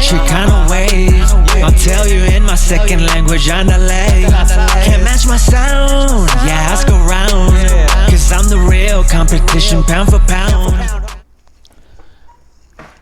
Chicano ways, I'll tell you in my second language, andale. Can't match my sound, yeah, ask around, cause I'm the real competition, pound for pound.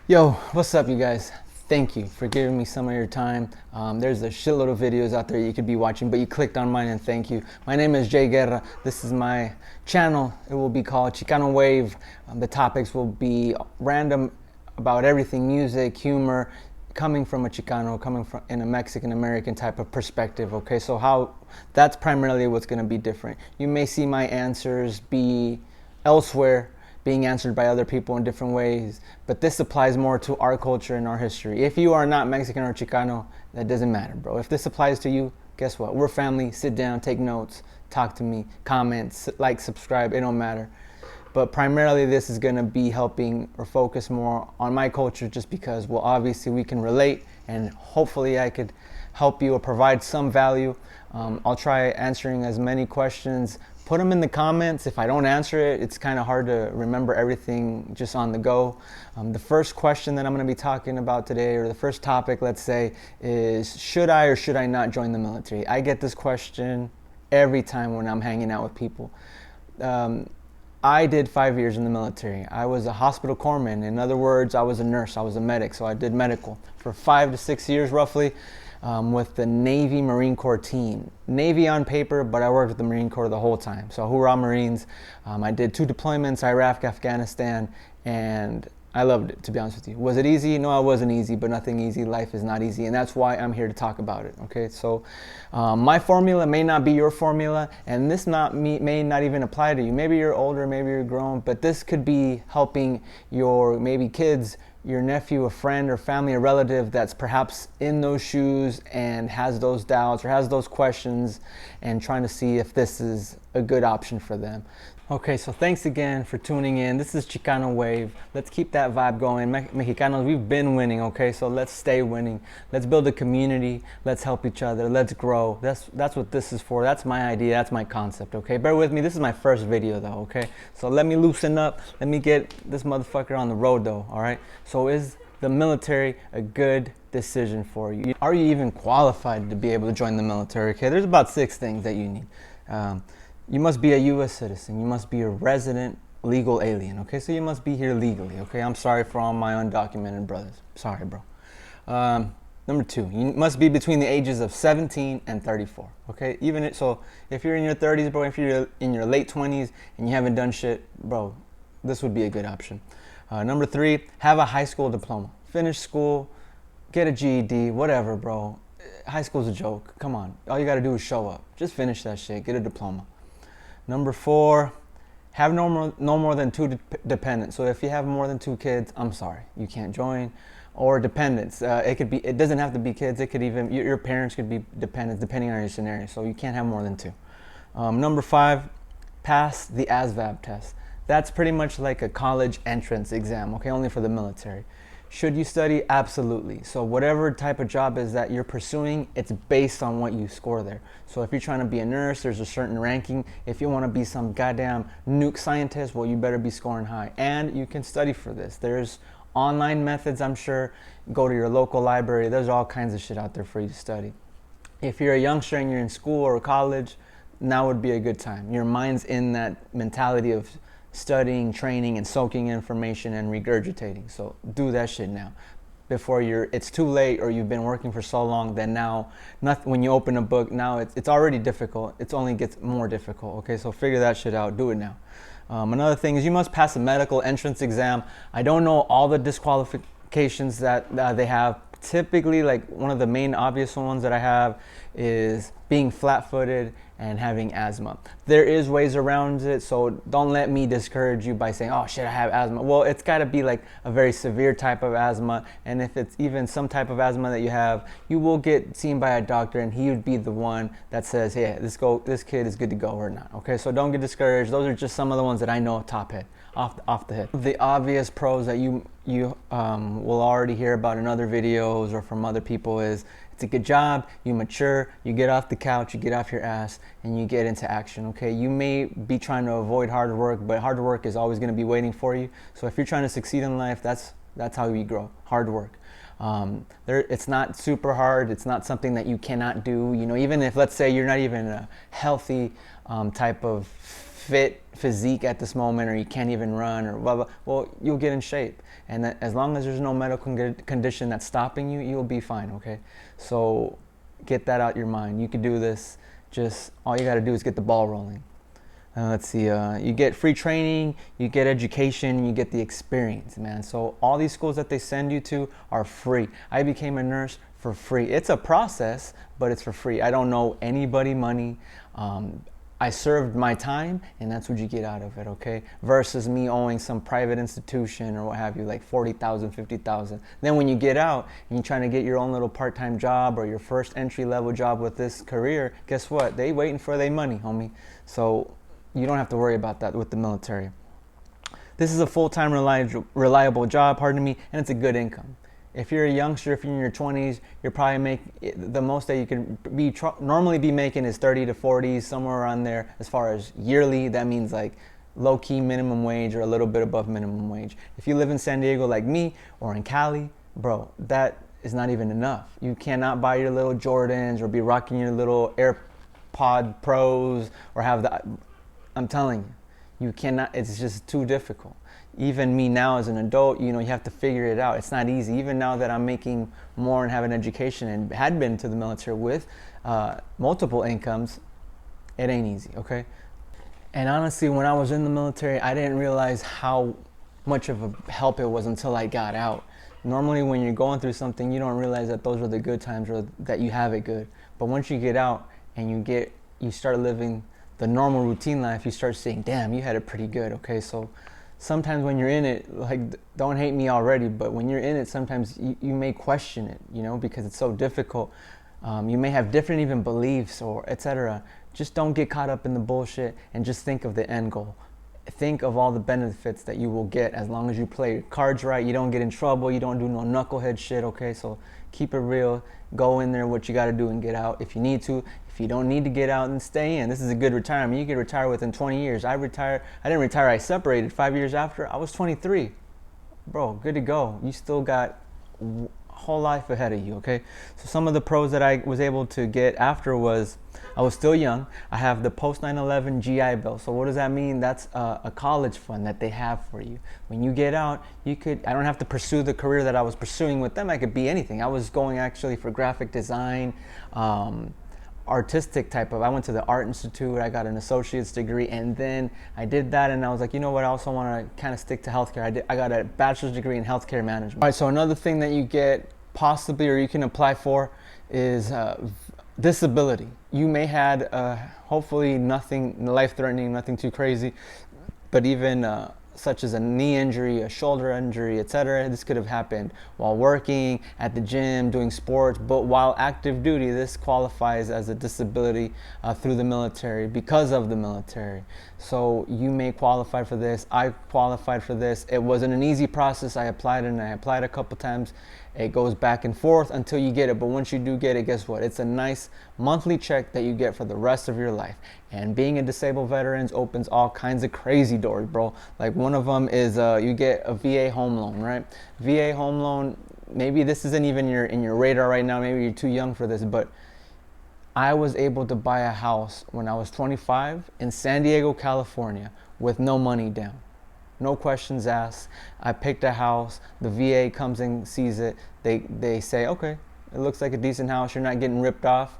Yo, what's up you guys? Thank you for giving me some of your time. There's a shitload of videos out there you could be watching, but you clicked on mine and thank you. My name is Jay Guerra. This is my channel. It will be called Chicano Wave. The topics will be random about everything, music, humor, coming from a Chicano, coming from in a Mexican American type of perspective. Okay, so how that's primarily what's going to be different. You may see my answers be elsewhere, being answered by other people in different ways, but this applies more to our culture and our history. If you are not Mexican or Chicano, that doesn't matter, bro. If this applies to you, guess what? We're family. Sit down, take notes, talk to me, comment, like, subscribe, it don't matter. But primarily this is gonna be helping or focus more on my culture, just because, well, obviously we can relate, and hopefully I could help you or provide some value. I'll try answering as many questions. Put them in the comments. If I don't answer it, it's kind of hard to remember everything just on the go. The first question that I'm going to be talking about today, or the first topic, let's say, is should I or should I not join the military? I get this question every time when I'm hanging out with people. I did 5 years in the military. I was a hospital corpsman. In other words, I was a nurse. I was a medic, so I did medical for 5 to 6 years roughly. With the Navy Marine Corps team. Navy on paper, but I worked with the Marine Corps the whole time. So hoorah Marines. I did 2 deployments, Iraq, Afghanistan, and I loved it, to be honest with you. Was it easy? No, it wasn't easy, but nothing easy. Life is not easy, and that's why I'm here to talk about it, okay? So my formula may not be your formula, and this may not even apply to you. Maybe you're older, maybe you're grown, but this could be helping your maybe kids, your nephew, a friend or family, a relative that's perhaps in those shoes and has those doubts or has those questions, and trying to see if this is a good option for them. Okay, so thanks again for tuning in. This is Chicano Wave. Let's keep that vibe going. Mexicanos, we've been winning, okay? So let's stay winning. Let's build a community. Let's help each other. Let's grow. That's what this is for. That's my idea. That's my concept, okay? Bear with me. This is my first video, though, okay? So let me loosen up. Let me get this motherfucker on the road, though, all right? So is the military a good decision for you? Are you even qualified to be able to join the military? Okay, there's about 6 things that you need. You must be a U.S. citizen. You must be a resident legal alien, okay? So you must be here legally, okay? I'm sorry for all my undocumented brothers. Sorry, bro. Number 2, you must be between the ages of 17 and 34, okay? So if you're in your 30s, bro, if you're in your late 20s and you haven't done shit, bro, this would be a good option. Number 3, have a high school diploma. Finish school, get a GED, whatever, bro. High school's a joke. Come on. All you got to do is show up. Just finish that shit. Get a diploma. Number 4, have no more than 2 dependents. So if you have more than 2 kids, I'm sorry, you can't join. Or dependents. It doesn't have to be kids. It could even, your parents could be dependents depending on your scenario. So you can't have more than 2. Number 5, pass the ASVAB test. That's pretty much like a college entrance exam, okay, only for the military. Should you study? Absolutely. So whatever type of job is that you're pursuing, it's based on what you score there. So if you're trying to be a nurse, there's a certain ranking. If you want to be some goddamn nuke scientist, well, you better be scoring high. And you can study for this. There's online methods, I'm sure. Go to your local library. There's all kinds of shit out there for you to study. If you're a youngster and you're in school or college, now would be a good time. Your mind's in that mentality of studying, training, and soaking information and regurgitating. So do that shit now before it's too late, or you've been working for so long that now when you open a book, now it's already difficult. It only gets more difficult. Okay, so figure that shit out. Do it now. Another thing is you must pass a medical entrance exam. I don't know all the disqualifications that they have. Typically, like one of the main obvious ones that I have is being flat-footed and having asthma. There is ways around it, so don't let me discourage you by saying, oh shit, I have asthma. Well, it's gotta be like a very severe type of asthma, and if it's even some type of asthma that you have, you will get seen by a doctor, and he would be the one that says, hey, this kid is good to go or not, okay? So don't get discouraged. Those are just some of the ones that I know top head, off the head. The obvious pros that you will already hear about in other videos or from other people is it's a good job, you mature, you get off the couch, you get off your ass, and you get into action, okay? You may be trying to avoid hard work, but hard work is always going to be waiting for you. So if you're trying to succeed in life, that's how you grow, hard work. It's not super hard. It's not something that you cannot do. You know, even if, let's say, you're not even a healthy type of fit physique at this moment, or you can't even run, or blah blah, well, you'll get in shape, and that, as long as there's no medical condition that's stopping you, you'll be fine. Okay, so get that out your mind. You can do this. Just all you got to do is get the ball rolling. Let's see, you get free training, you get education, you get the experience, man. So all these schools that they send you to are free. I became a nurse for free. It's a process, but it's for free. I don't owe anybody money. I served my time, and that's what you get out of it, okay? Versus me owing some private institution or what have you, like 40,000, 50,000. Then when you get out and you're trying to get your own little part-time job or your first entry-level job with this career, guess what? They waiting for their money, homie. So you don't have to worry about that with the military. This is a full-time reliable job, pardon me, and it's a good income. If you're a youngster, if you're in your 20s, you're probably make the most that you can normally be making is 30 to 40, somewhere around there. As far as yearly, that means like low-key minimum wage or a little bit above minimum wage. If you live in San Diego like me or in Cali, bro, that is not even enough. You cannot buy your little Jordans or be rocking your little AirPod Pros or have the, I'm telling you, you cannot, it's just too difficult. Even me now as an adult, you know, you have to figure it out. It's not easy. Even now that I'm making more and have an education and had been to the military with multiple incomes, it ain't easy, okay? And honestly, when I was in the military, I didn't realize how much of a help it was until I got out. Normally when you're going through something, you don't realize that those are the good times or that you have it good. But once you get out and you start living the normal routine life, you start saying, damn, you had it pretty good, okay? So sometimes when you're in it, like, don't hate me already, but when you're in it, sometimes you may question it, you know, because it's so difficult. You may have different even beliefs or etc. Just don't get caught up in the bullshit and just think of the end goal. Think of all the benefits that you will get as long as you play your cards right, you don't get in trouble, you don't do no knucklehead shit, okay? So keep it real, go in there what you got to do and get out if you need to. If you don't need to get out, and stay in. This is a good retirement. You can retire within 20 years. I didn't retire, I separated 5 years after. I was 23. Bro, good to go. You still got a whole life ahead of you, okay? So some of the pros that I was able to get after was, I was still young. I have the post 9/11 GI Bill. So what does that mean? That's a college fund that they have for you. When you get out, I don't have to pursue the career that I was pursuing with them. I could be anything. I was going actually for graphic design, artistic type of, I went to the Art Institute, I got an associate's degree, and then I did that, and I was like, you know what, I also want to kind of stick to healthcare. I got a bachelor's degree in healthcare management. All right, so another thing that you get possibly, or you can apply for, is disability. You may had hopefully nothing life-threatening, nothing too crazy, but even such as a knee injury, a shoulder injury, etc. This could have happened while working at the gym, doing sports, but while active duty, this qualifies as a disability through the military, because of the military. So you may qualify for this. I qualified for this. It wasn't an easy process. I applied and I applied a couple times. It goes back and forth until you get it, but once you do get it, guess what? It's a nice monthly check that you get for the rest of your life. And being a disabled veteran opens all kinds of crazy doors, bro. Like one of them is you get a VA home loan, right? VA home loan, maybe this isn't even in your radar right now, maybe you're too young for this, but I was able to buy a house when I was 25 in San Diego, California with no money down. No questions asked. I picked a house. The VA comes and sees it. They say, okay, it looks like a decent house. You're not getting ripped off.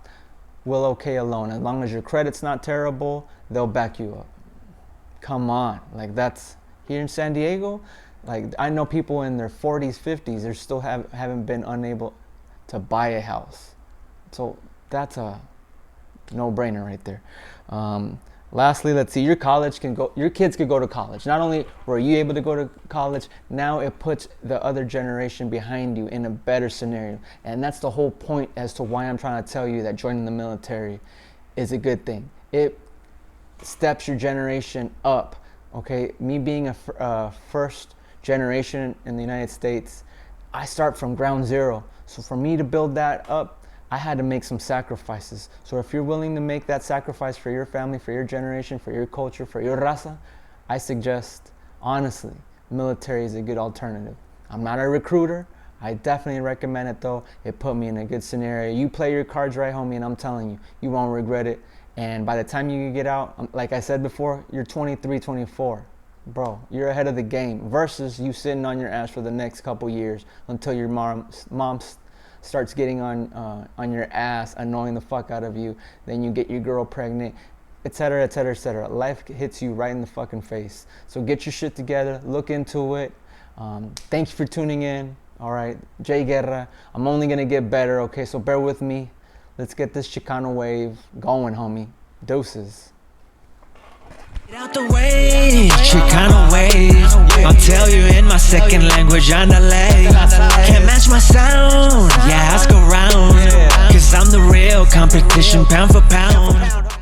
We'll okay a loan. As long as your credit's not terrible, they'll back you up. Come on. Like, that's here in San Diego. Like, I know people in their 40s, 50s, they still haven't been unable to buy a house. So that's a no-brainer right there. Lastly, let's see, your kids could go to college. Not only were you able to go to college, now it puts the other generation behind you in a better scenario. And that's the whole point as to why I'm trying to tell you that joining the military is a good thing. It steps your generation up, okay? Me being a first generation in the United States, I start from ground zero. So for me to build that up, I had to make some sacrifices. So if you're willing to make that sacrifice for your family, for your generation, for your culture, for your raza, I suggest, honestly, military is a good alternative. I'm not a recruiter. I definitely recommend it though. It put me in a good scenario. You play your cards right, homie, and I'm telling you, you won't regret it. And by the time you get out, like I said before, you're 23, 24. Bro, you're ahead of the game versus you sitting on your ass for the next couple years until your mom starts getting on your ass, annoying the fuck out of you. Then you get your girl pregnant, etc., etc., etc. Life hits you right in the fucking face. So get your shit together, look into it. Thank you for tuning in. All right, Jay Guerra. I'm only gonna get better, okay? So bear with me. Let's get this Chicano wave going, homie. Doses. Get out the way, Chicano wave. I'll tell you in my second language, andale. Can't match my sound, yeah, ask around. Cause I'm the real competition, pound for pound.